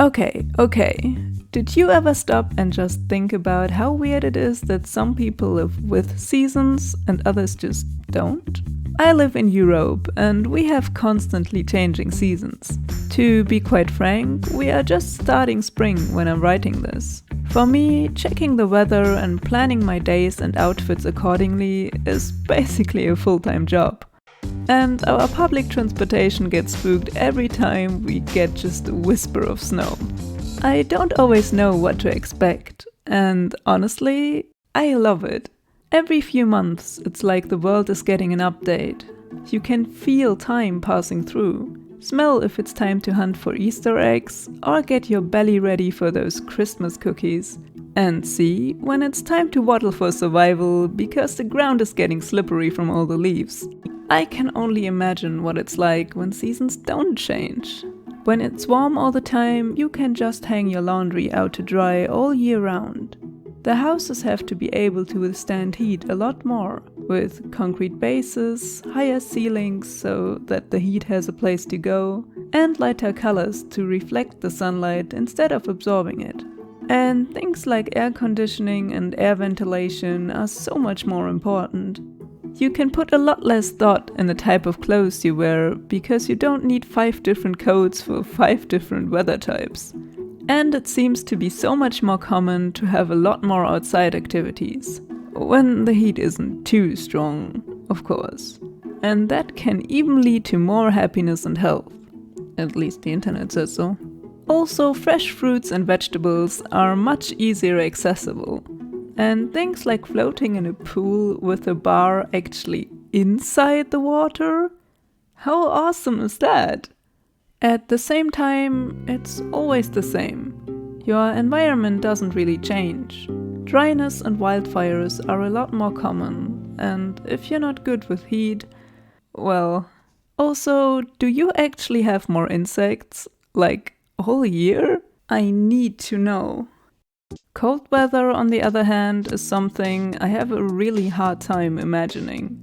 Okay. Did you ever stop and just think about how weird it is that some people live with seasons and others just don't? I live in Europe and we have constantly changing seasons. To be quite frank, we are just starting spring when I'm writing this. For me, checking the weather and planning my days and outfits accordingly is basically a full-time job. And our public transportation gets spooked every time we get just a whisper of snow. I don't always know what to expect, and honestly, I love it. Every few months, it's like the world is getting an update. You can feel time passing through, smell if it's time to hunt for Easter eggs, or get your belly ready for those Christmas cookies, and see when it's time to waddle for survival because the ground is getting slippery from all the leaves. I can only imagine what it's like when seasons don't change. When it's warm all the time, you can just hang your laundry out to dry all year round. The houses have to be able to withstand heat a lot more, with concrete bases, higher ceilings so that the heat has a place to go, and lighter colors to reflect the sunlight instead of absorbing it. And things like air conditioning and air ventilation are so much more important. You can put a lot less thought in the type of clothes you wear because you don't need 5 different coats for 5 different weather types. And it seems to be so much more common to have a lot more outside activities. When the heat isn't too strong, of course. And that can even lead to more happiness and health. At least the internet says so. Also, fresh fruits and vegetables are much easier accessible. And things like floating in a pool with a bar actually inside the water? How awesome is that? At the same time, it's always the same. Your environment doesn't really change. Dryness and wildfires are a lot more common, and if you're not good with heat, well... Also, do you actually have more insects? Like, all year? I need to know. Cold weather, on the other hand, is something I have a really hard time imagining.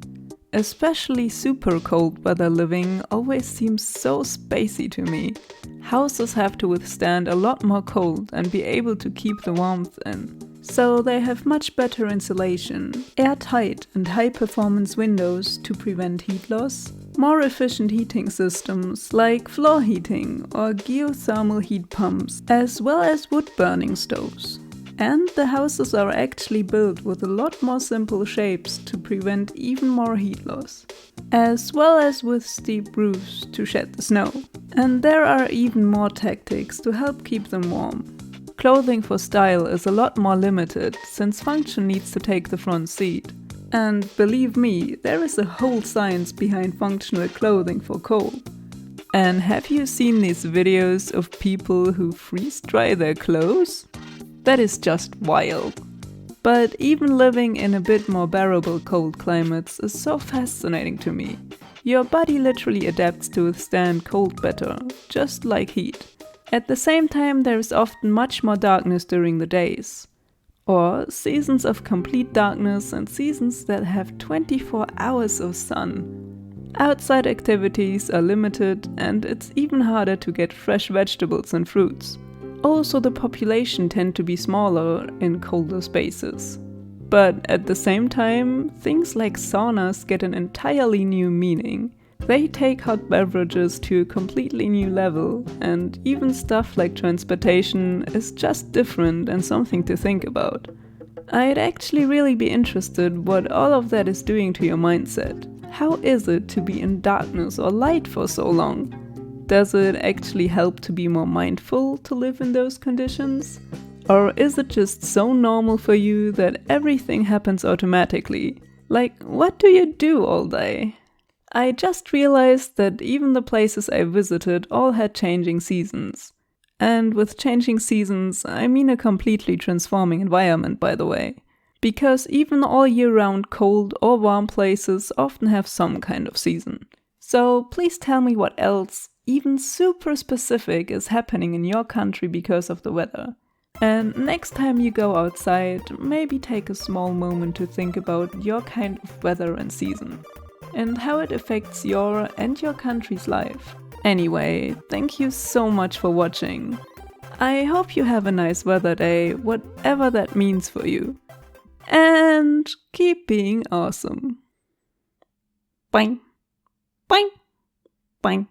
Especially super cold weather living always seems so spacey to me. Houses have to withstand a lot more cold and be able to keep the warmth in. So they have much better insulation, airtight and high-performance windows to prevent heat loss, more efficient heating systems like floor heating or geothermal heat pumps, as well as wood-burning stoves. And the houses are actually built with a lot more simple shapes to prevent even more heat loss, as well as with steep roofs to shed the snow. And there are even more tactics to help keep them warm. Clothing for style is a lot more limited, since function needs to take the front seat. And believe me, there is a whole science behind functional clothing for cold. And have you seen these videos of people who freeze dry their clothes? That is just wild. But even living in a bit more bearable cold climates is so fascinating to me. Your body literally adapts to withstand cold better, just like heat. At the same time, there is often much more darkness during the days. Or seasons of complete darkness and seasons that have 24 hours of sun. Outside activities are limited and it's even harder to get fresh vegetables and fruits. Also, the population tend to be smaller in colder spaces. But at the same time, things like saunas get an entirely new meaning. They take hot beverages to a completely new level, and even stuff like transportation is just different and something to think about. I'd actually really be interested what all of that is doing to your mindset. How is it to be in darkness or light for so long? Does it actually help to be more mindful to live in those conditions? Or is it just so normal for you that everything happens automatically? Like, what do you do all day? I just realized that even the places I visited all had changing seasons. And with changing seasons, I mean a completely transforming environment, by the way. Because even all year-round cold or warm places often have some kind of season. So please tell me what else, even super specific, is happening in your country because of the weather. And next time you go outside, maybe take a small moment to think about your kind of weather and season. And how it affects your and your country's life. Anyway, thank you so much for watching. I hope you have a nice weather day, whatever that means for you. And keep being awesome. Bye. Bye. Bye.